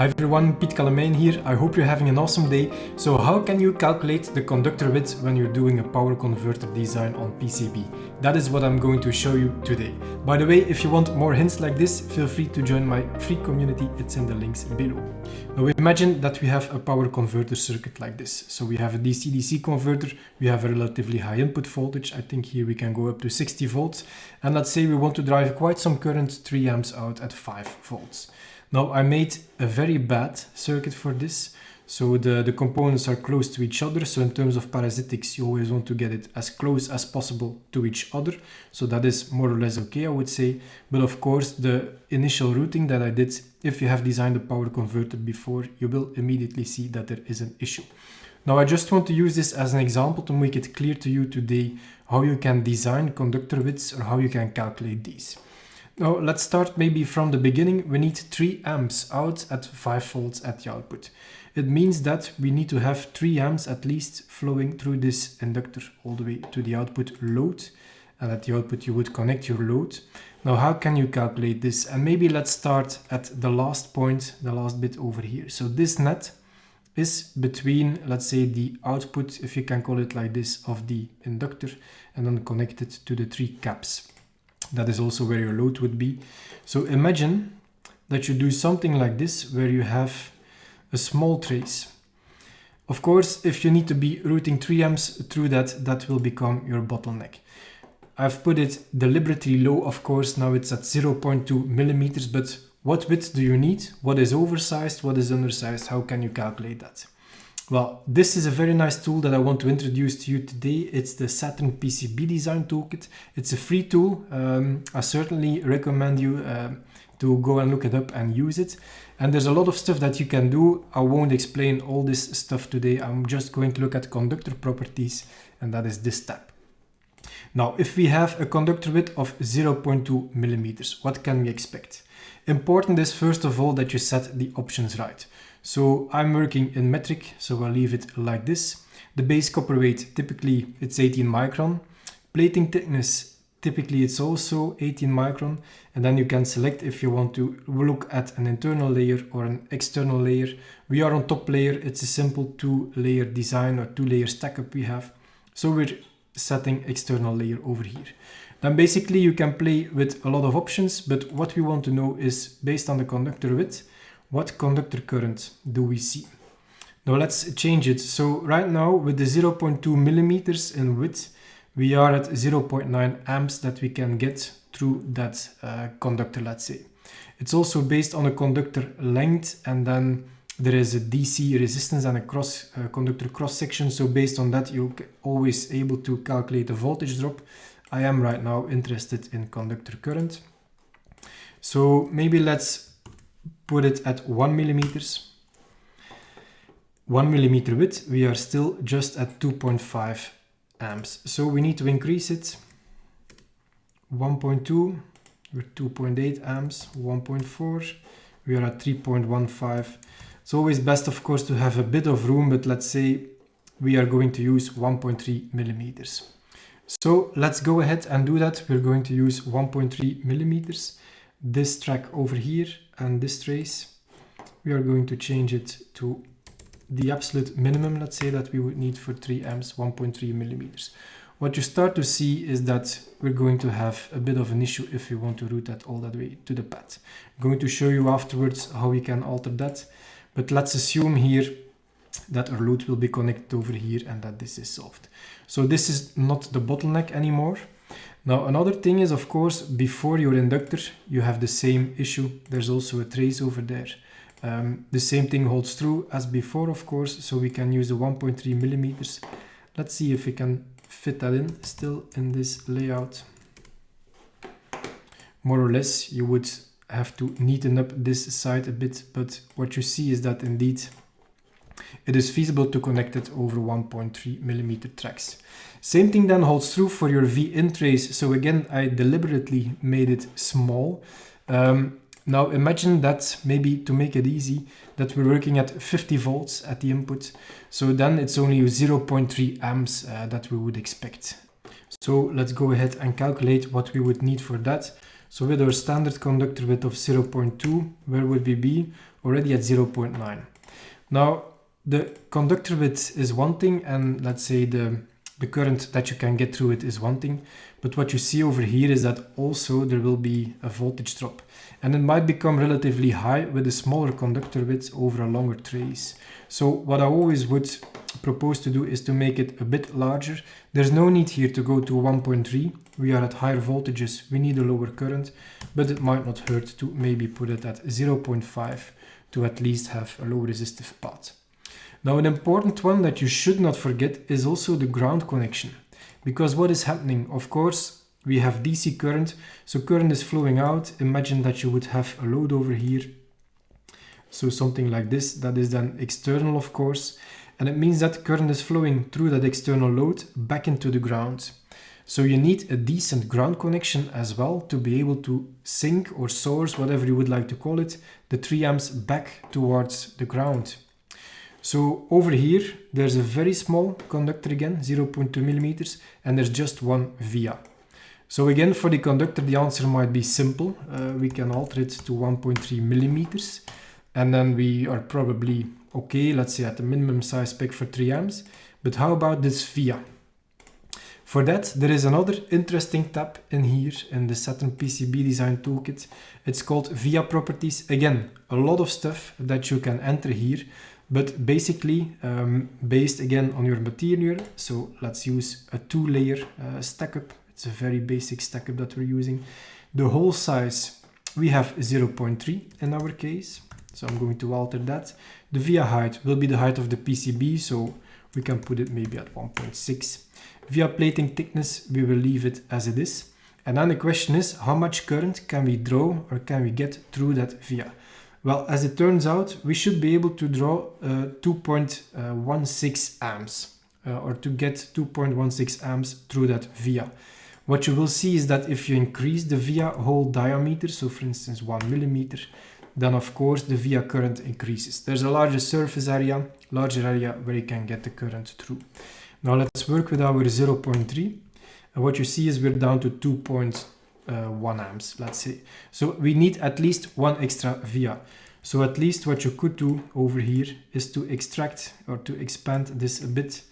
Hi everyone, Piet Calamijn here. I hope you're having an awesome day. So how can you calculate the conductor width when you're doing a power converter design on PCB? That is what I'm going to show you today. By the way, if you want more hints like this, feel free to join my free community. It's in the links below. Now imagine that we have a power converter circuit like this. So we have a DC-DC converter, we have a relatively high input voltage. I think here we can go up to 60 volts. And let's say we want to drive quite some current, 3 amps out at 5 volts. Now I made a very bad circuit for this. So the components are close to each other. So in terms of parasitics, you always want to get it as close as possible to each other. So that is more or less okay, I would say. But of course, the initial routing that I did, if you have designed a power converter before, you will immediately see that there is an issue. Now I just want to use this as an example to make it clear to you today how you can design conductor widths or how you can calculate these. Now let's start maybe from the beginning. We need 3 amps out at 5 volts at the output. It means that we need to have 3 amps at least flowing through this inductor all the way to the output load. And at the output you would connect your load. Now how can you calculate this? And maybe let's start at the last point, the last bit over here. So this net is between, let's say, the output, if you can call it like this, of the inductor and then connected to the 3 caps. That is also where your load would be. So imagine that you do something like this where you have a small trace. Of course, if you need to be routing 3 amps through that, that will become your bottleneck. I've put it deliberately low, of course. Now it's at 0.2 millimeters, but what width do you need? What is oversized? What is undersized? How can you calculate that? Well, this is a very nice tool that I want to introduce to you today. It's the Saturn PCB Design Toolkit. It's a free tool. I certainly recommend you to go and look it up and use it. And there's a lot of stuff that you can do. I won't explain all this stuff today. I'm just going to look at conductor properties, and that is this tab. Now, if we have a conductor width of 0.2 millimeters, what can we expect? Important is first of all that you set the options right. So I'm working in metric, so I'll leave it like this. The base copper weight, typically it's 18 micron. Plating thickness, typically it's also 18 micron. And then you can select if you want to look at an internal layer or an external layer. We are on top layer. It's a simple 2-layer design or 2-layer stack up we have. So we're setting external layer over here. Then basically you can play with a lot of options, but what we want to know is based on the conductor width, what conductor current do we see? Now let's change it. So right now with the 0.2 millimeters in width, we are at 0.9 amps that we can get through that conductor, let's say. It's also based on a conductor length, and then there is a DC resistance and a conductor cross section. So based on that, you're always able to calculate the voltage drop. I am right now interested in conductor current. So maybe let's put it at 1 millimeters. 1 millimeter width, we are still just at 2.5 amps. So we need to increase it. 1.2, we're 2.8 amps. 1.4, we are at 3.15. It's always best, of course, to have a bit of room, but let's say we are going to use 1.3 millimeters. So let's go ahead and do that. We're going to use 1.3 millimeters. This track over here and this trace, we are going to change it to the absolute minimum, let's say, that we would need for 3 amps, 1.3 millimeters. What you start to see is that we're going to have a bit of an issue if we want to route that all that way to the pad. I'm going to show you afterwards how we can alter that, but let's assume here that our load will be connected over here and that this is solved. So this is not the bottleneck anymore. Now another thing is, of course, before your inductor you have the same issue. There's also a trace over there. The same thing holds true as before, of course, so we can use the 1.3 millimeters. Let's see if we can fit that in still in this layout. More or less you would have to neaten up this side a bit, but what you see is that indeed it is feasible to connect it over 1.3 millimeter tracks. Same thing then holds true for your V-in trace. So again, I deliberately made it small. Now imagine that, maybe to make it easy, that we're working at 50 volts at the input. So then it's only 0.3 amps that we would expect. So let's go ahead and calculate what we would need for that. So with our standard conductor width of 0.2, where would we be? already at 0.9. Now, the conductor width is one thing, and let's say the current that you can get through it is one thing, but what you see over here is that also there will be a voltage drop, and it might become relatively high with a smaller conductor width over a longer trace. So what I always would propose to do is to make it a bit larger. There's no need here to go to 1.3. We are at higher voltages, we need a lower current, but it might not hurt to maybe put it at 0.5 to at least have a low resistive path. Now, an important one that you should not forget is also the ground connection, because what is happening? Of course, we have DC current, so current is flowing out. Imagine that you would have a load over here, so something like this, that is then external, of course, and it means that current is flowing through that external load back into the ground. So you need a decent ground connection as well to be able to sink or source, whatever you would like to call it, the 3 amps back towards the ground. So over here, there's a very small conductor again, 0.2 millimeters, and there's just one via. So again, for the conductor, the answer might be simple. We can alter it to 1.3 millimeters, and then we are probably okay, let's say at the minimum size spec for 3 amps. But how about this via? For that, there is another interesting tab in here in the Saturn PCB design toolkit. It's called via properties. Again, a lot of stuff that you can enter here, but basically based again on your material. So let's use a 2-layer stack up. It's a very basic stack up that we're using. The hole size, we have 0.3 in our case. So I'm going to alter that. The via height will be the height of the PCB, so we can put it maybe at 1.6. Via plating thickness, we will leave it as it is. And then the question is, how much current can we draw or can we get through that via? Well, as it turns out, we should be able to draw 2.16 amps or to get 2.16 amps through that via. What you will see is that if you increase the via hole diameter, so for instance 1 millimeter, then of course the via current increases. There's a larger surface area, larger area where you can get the current through. Now let's work with our 0.3. And what you see is we're down to 2.1 amps, let's say. So we need at least one extra via. So at least what you could do over here is to extract or to expand this a bit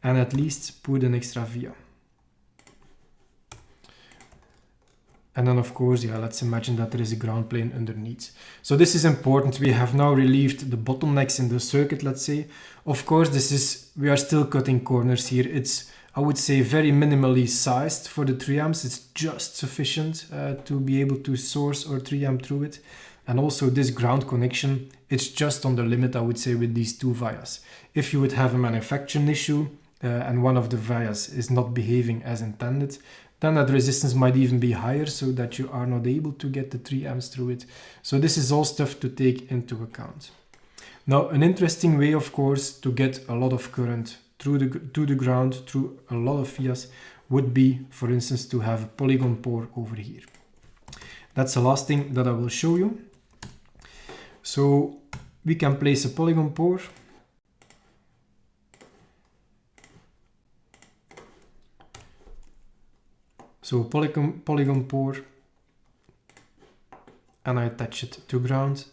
and at least put an extra via. And then of course, yeah, let's imagine that there is a ground plane underneath. So this is important. We have now relieved the bottlenecks in the circuit, let's say. Of course, we are still cutting corners here. It's, I would say, very minimally sized for the 3 amps. It's just sufficient to be able to source our 3 amp through it. And also this ground connection, it's just on the limit, I would say, with these 2 vias. If you would have a manufacturing issue and one of the vias is not behaving as intended, then that resistance might even be higher so that you are not able to get the 3 amps through it. So this is all stuff to take into account. Now, an interesting way, of course, to get a lot of current to the ground through a lot of vias would be, for instance, to have a polygon pore over here. That's the last thing that I will show you. So we can place a polygon pore. So polygon pore, and I attach it to ground.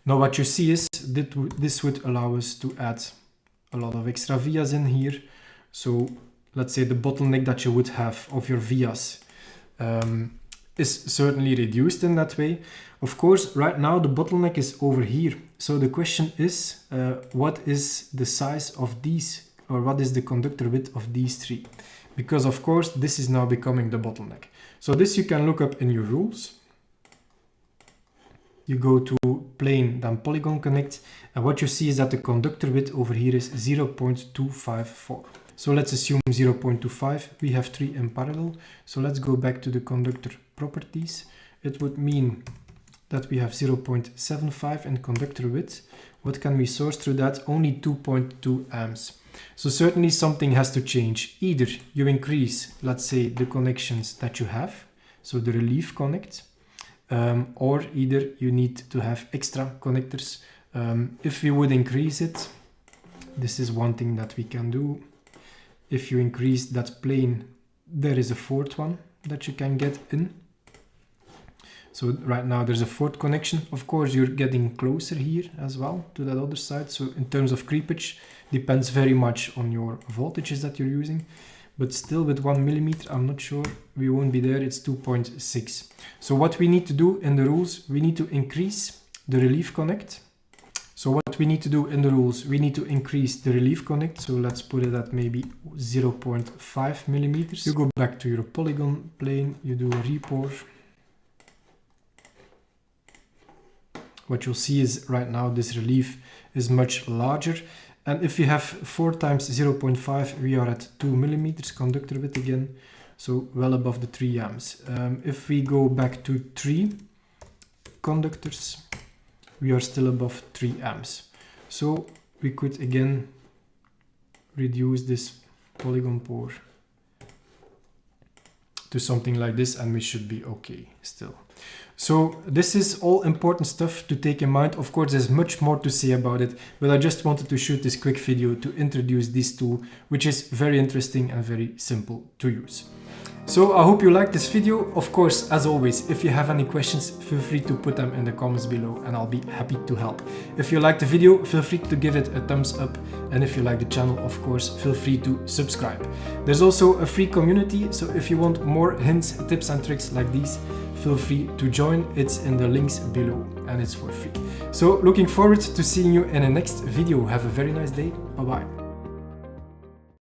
Now what you see is that this would allow us to add a lot of extra vias in here. So let's say the bottleneck that you would have of your vias is certainly reduced in that way. Of course, right now the bottleneck is over here. So the question is, what is the size of these, or what is the conductor width of these 3? Because of course, this is now becoming the bottleneck. So this you can look up in your rules. You go to plane, then polygon connect, and what you see is that the conductor width over here is 0.254. So let's assume 0.25. We have 3 in parallel. So let's go back to the conductor properties. It would mean that we have 0.75 in conductor width. What can we source through that? Only 2.2 amps. So certainly something has to change. Either you increase, let's say, the connections that you have, so the relief connect, or either you need to have extra connectors. If we would increase it, this is one thing that we can do. If you increase that plane, there is a 4th one that you can get in. So right now there's a fourth connection. Of course, you're getting closer here as well to that other side. So in terms of creepage, depends very much on your voltages that you're using. But still with 1 millimeter, I'm not sure we won't be there. It's 2.6. So what we need to do in the rules, we need to increase the relief connect. So what we need to do in the rules, we need to increase the relief connect. So let's put it at maybe 0.5 millimeters. You go back to your polygon plane, you do a repore. What you'll see is right now this relief is much larger. And if you have 4 times 0.5, we are at 2 millimeters conductor width again. So well above the 3 amps. If we go back to 3 conductors, we are still above 3 amps. So we could again reduce this polygon pore to something like this and we should be okay still. So this is all important stuff to take in mind. Of course, there's much more to say about it, but I just wanted to shoot this quick video to introduce this tool, which is very interesting and very simple to use. So I hope you liked this video. Of course, as always, if you have any questions, feel free to put them in the comments below and I'll be happy to help. If you liked the video, feel free to give it a thumbs up. And if you like the channel, of course, feel free to subscribe. There's also a free community, so if you want more hints, tips and tricks like these, feel free to join. It's in the links below and it's for free. So looking forward to seeing you in the next video. Have a very nice day. Bye bye.